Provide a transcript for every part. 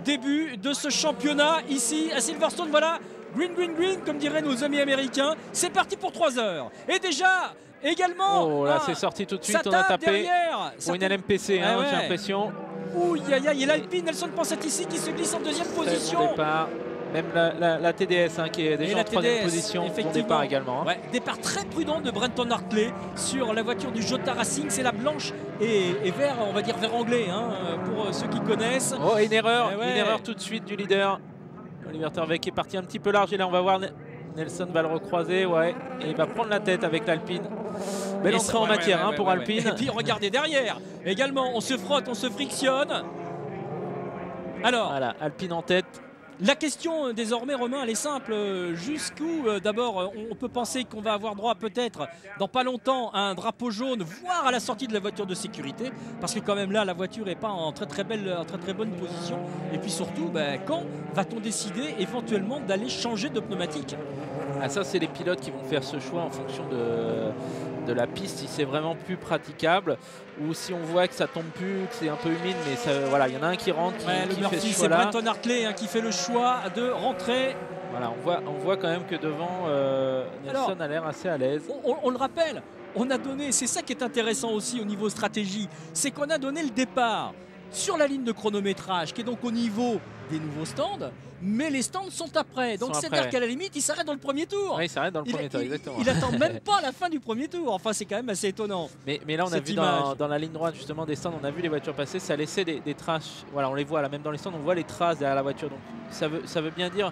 Début de ce championnat ici à Silverstone. Voilà, green, green, green, comme diraient nos amis américains. C'est parti pour 3 heures. Et déjà, également. Oh là, c'est sorti tout de suite. On a tapé derrière. pour une LMPC, hein, ouais. j'ai l'impression. Ouh, il y a l'Alpine Nelson Pensat ici qui se glisse en deuxième position. Départ. Même la TDS hein, qui est déjà en troisième position. Bon départ également. Hein. Ouais, départ très prudent de Brenton Hartley sur la voiture du Jota Racing. C'est la blanche et vert, on va dire vert anglais hein, pour ceux qui connaissent. Oh, une erreur tout de suite du leader. Oliver Terweg est parti un petit peu large et là on va voir Nelson va le recroiser. Ouais, et il va prendre la tête avec l'Alpine. Belle entrée en matière pour Alpine. Et puis regardez derrière également, on se frotte, on se frictionne. Alors, voilà, Alpine en tête. La question désormais, Romain, elle est simple. Jusqu'où, d'abord, on peut penser qu'on va avoir droit peut-être dans pas longtemps à un drapeau jaune, voire à la sortie de la voiture de sécurité, parce que quand même là, la voiture n'est pas en très bonne position. Et puis surtout, quand va-t-on décider éventuellement d'aller changer de pneumatique? Ah, ça, c'est les pilotes qui vont faire ce choix en fonction de la piste, si c'est vraiment plus praticable ou si on voit que ça tombe plus, que c'est un peu humide, mais ça, voilà, il y en a un qui rentre, qui fait ce choix-là. C'est Brenton Hartley qui fait le choix de rentrer. Voilà, on voit quand même que devant, Nelson a l'air assez à l'aise. On le rappelle, on a donné, c'est ça qui est intéressant aussi au niveau stratégie, c'est qu'on a donné le départ sur la ligne de chronométrage qui est donc au niveau des nouveaux stands, mais les stands sont après. Donc c'est-à-dire qu'à la limite, il s'arrête dans le premier tour. Oui, il s'arrête dans le premier tour, exactement. Il attend même pas la fin du premier tour. Enfin, c'est quand même assez étonnant. Mais là, on a vu dans la ligne droite justement des stands, on a vu les voitures passer, ça laissait des traces. Voilà, on les voit là, même dans les stands, on voit les traces derrière la voiture. Donc ça veut bien dire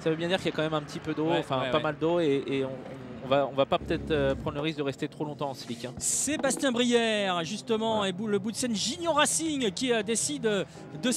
qu'il y a quand même un petit peu d'eau, pas mal d'eau, et on va pas peut-être prendre le risque de rester trop longtemps en slick. Hein. Sébastien Brière, justement, et le bout de scène Gignon Racing qui décide de